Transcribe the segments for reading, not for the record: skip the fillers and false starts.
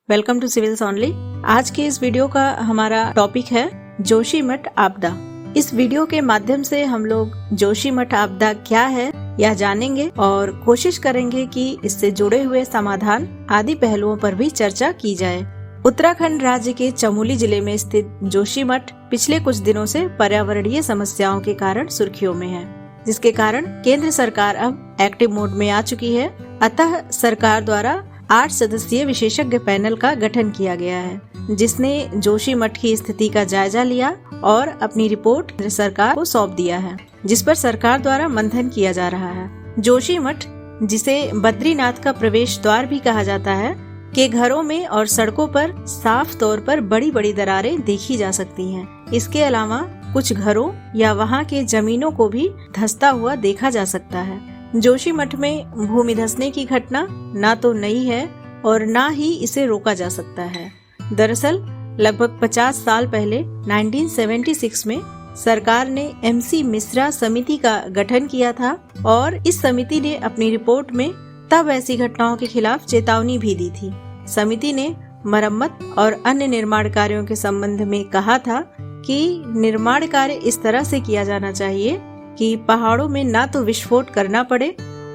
Welcome to civils only. आज के इस वीडियो का हमारा टॉपिक है जोशीमठ आपदा। इस वीडियो के माध्यम से हम लोग जोशीमठ आपदा क्या है यह जानेंगे और कोशिश करेंगे कि इससे जुड़े हुए समाधान आदि पहलुओं पर भी चर्चा की जाए। उत्तराखंड राज्य के चमोली जिले में स्थित जोशीमठ पिछले कुछ दिनों से पर्यावरणीय समस्याओं के कारण सुर्खियों में है, जिसके कारण केंद्र सरकार अब एक्टिव मोड में आ चुकी है। अतः सरकार द्वारा 8 सदस्यीय विशेषज्ञ पैनल का गठन किया गया है, जिसने जोशीमठ की स्थिति का जायजा लिया और अपनी रिपोर्ट केंद्र सरकार को सौंप दिया है, जिस पर सरकार द्वारा मंथन किया जा रहा है। जोशीमठ, जिसे बद्रीनाथ का प्रवेश द्वार भी कहा जाता है, के घरों में और सड़कों पर साफ तौर पर बड़ी बड़ी दरारें देखी जा सकती हैं। इसके अलावा कुछ घरों या वहां के जमीनों को भी धंसता हुआ देखा जा सकता है। जोशीमठ में भूमि धंसने की घटना ना तो नई है और ना ही इसे रोका जा सकता है। दरअसल लगभग 50 साल पहले 1976 में सरकार ने MC मिश्रा समिति का गठन किया था और इस समिति ने अपनी रिपोर्ट में तब ऐसी घटनाओं के खिलाफ चेतावनी भी दी थी। समिति ने मरम्मत और अन्य निर्माण कार्यों के संबंध में कहा था कि निर्माण कार्य इस तरह से किया जाना चाहिए कि पहाड़ों में ना तो विस्फोट करना पड़े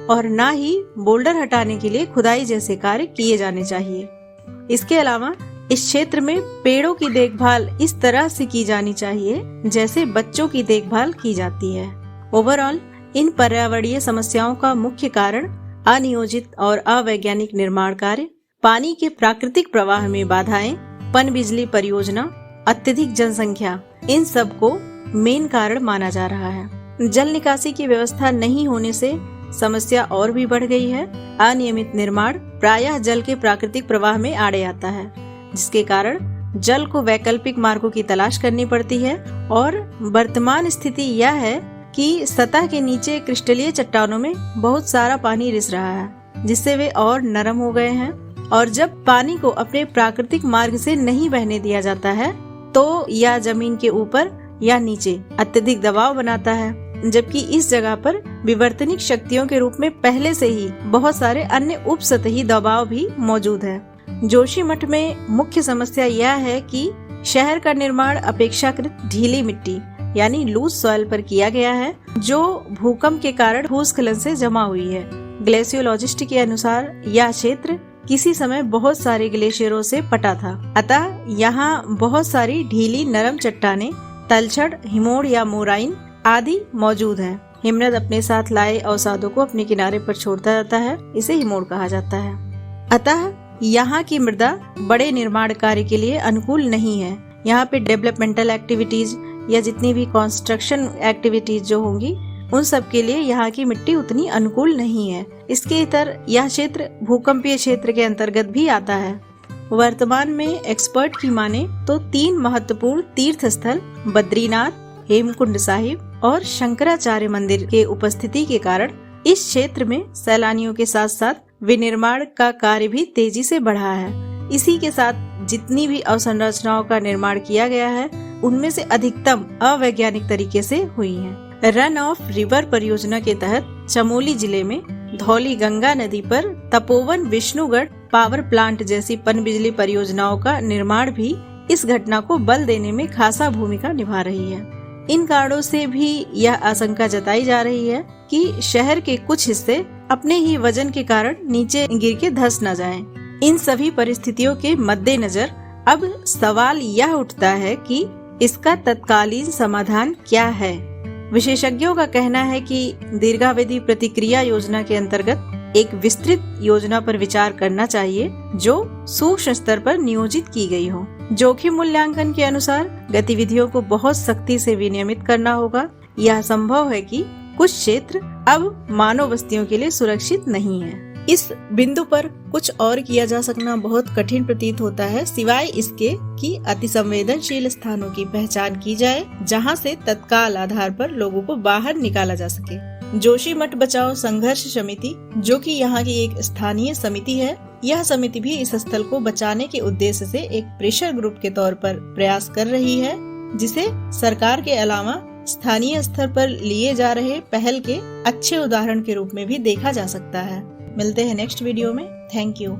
और ना ही बोल्डर हटाने के लिए खुदाई जैसे कार्य किए जाने चाहिए। इसके अलावा इस क्षेत्र में पेड़ों की देखभाल इस तरह से की जानी चाहिए जैसे बच्चों की देखभाल की जाती है। ओवरऑल इन पर्यावरणीय समस्याओं का मुख्य कारण अनियोजित और अवैज्ञानिक निर्माण कार्य, पानी के प्राकृतिक प्रवाह में बाधाएं, पनबिजली परियोजना, अत्यधिक जनसंख्या, इन सब को मेन कारण माना जा रहा है। जल निकासी की व्यवस्था नहीं होने से समस्या और भी बढ़ गई है। अनियमित निर्माण प्रायः जल के प्राकृतिक प्रवाह में आड़े आता है, जिसके कारण जल को वैकल्पिक मार्गों की तलाश करनी पड़ती है। और वर्तमान स्थिति यह है कि सतह के नीचे क्रिस्टलीय चट्टानों में बहुत सारा पानी रिस रहा है, जिससे वे और नरम हो गए हैं। और जब पानी को अपने प्राकृतिक मार्ग से नहीं बहने दिया जाता है तो यह जमीन के ऊपर या नीचे अत्यधिक दबाव बनाता है, जबकि इस जगह पर विवर्तनिक शक्तियों के रूप में पहले से ही बहुत सारे अन्य उपसतही दबाव भी मौजूद है। जोशीमठ में मुख्य समस्या यह है कि शहर का निर्माण अपेक्षाकृत ढीली मिट्टी यानी लूज सॉइल पर किया गया है, जो भूकंप के कारण भूस्खलन से जमा हुई है। ग्लेशियोलॉजिस्ट के अनुसार यह क्षेत्र किसी समय बहुत सारे ग्लेशियरों से पटा था, अतः यहाँ बहुत सारी ढीली नरम चट्टानें, तलछट, हिमोड़ या मोराइन आदि मौजूद हैं। हिमनद अपने साथ लाए अवसादों को अपने किनारे पर छोड़ता जाता है, इसे हिमोड़ कहा जाता है। अतः यहाँ की मृदा बड़े निर्माण कार्य के लिए अनुकूल नहीं है। यहाँ पे डेवलपमेंटल एक्टिविटीज या जितनी भी कंस्ट्रक्शन एक्टिविटीज जो होंगी उन सब के लिए यहाँ की मिट्टी उतनी अनुकूल नहीं है। इसके इतर यह क्षेत्र भूकंपीय क्षेत्र के अंतर्गत भी आता है। वर्तमान में एक्सपर्ट की माने तो 3 महत्वपूर्ण तीर्थ स्थल बद्रीनाथ, हेमकुंड साहिब और शंकराचार्य मंदिर के उपस्थिति के कारण इस क्षेत्र में सैलानियों के साथ साथ विनिर्माण का कार्य भी तेजी से बढ़ा है। इसी के साथ जितनी भी अवसंरचनाओं का निर्माण किया गया है उनमें से अधिकतम अवैज्ञानिक तरीके से हुई हैं। रन ऑफ रिवर परियोजना के तहत चमोली जिले में धौली गंगा नदी पर तपोवन विष्णुगढ़ पावर प्लांट जैसी पनबिजली परियोजनाओं का निर्माण भी इस घटना को बल देने में खासा भूमिका निभा रही है। इन कारणों से भी यह आशंका जताई जा रही है कि शहर के कुछ हिस्से अपने ही वजन के कारण नीचे गिर के धंस न जाएं। इन सभी परिस्थितियों के मद्देनजर अब सवाल यह उठता है कि इसका तत्कालीन समाधान क्या है। विशेषज्ञों का कहना है कि दीर्घावधि प्रतिक्रिया योजना के अंतर्गत एक विस्तृत योजना पर विचार करना चाहिए जो सूक्ष्म स्तर पर नियोजित की गई हो। जोखिम मूल्यांकन के अनुसार गतिविधियों को बहुत सख्ती से विनियमित करना होगा। यह संभव है कि कुछ क्षेत्र अब मानव बस्तियों के लिए सुरक्षित नहीं है। इस बिंदु पर कुछ और किया जा सकना बहुत कठिन प्रतीत होता है, सिवाय इसके कि अति संवेदनशील स्थानों की पहचान की जाए जहां से तत्काल आधार पर लोगों को बाहर निकाला जा सके। जोशीमठ बचाओ संघर्ष समिति, जो कि यहाँ की एक स्थानीय समिति है, यह समिति भी इस स्थल को बचाने के उद्देश्य से एक प्रेशर ग्रुप के तौर पर प्रयास कर रही है, जिसे सरकार के अलावा स्थानीय स्तर पर लिए जा रहे पहल के अच्छे उदाहरण के रूप में भी देखा जा सकता है। मिलते हैं नेक्स्ट वीडियो में। Thank you.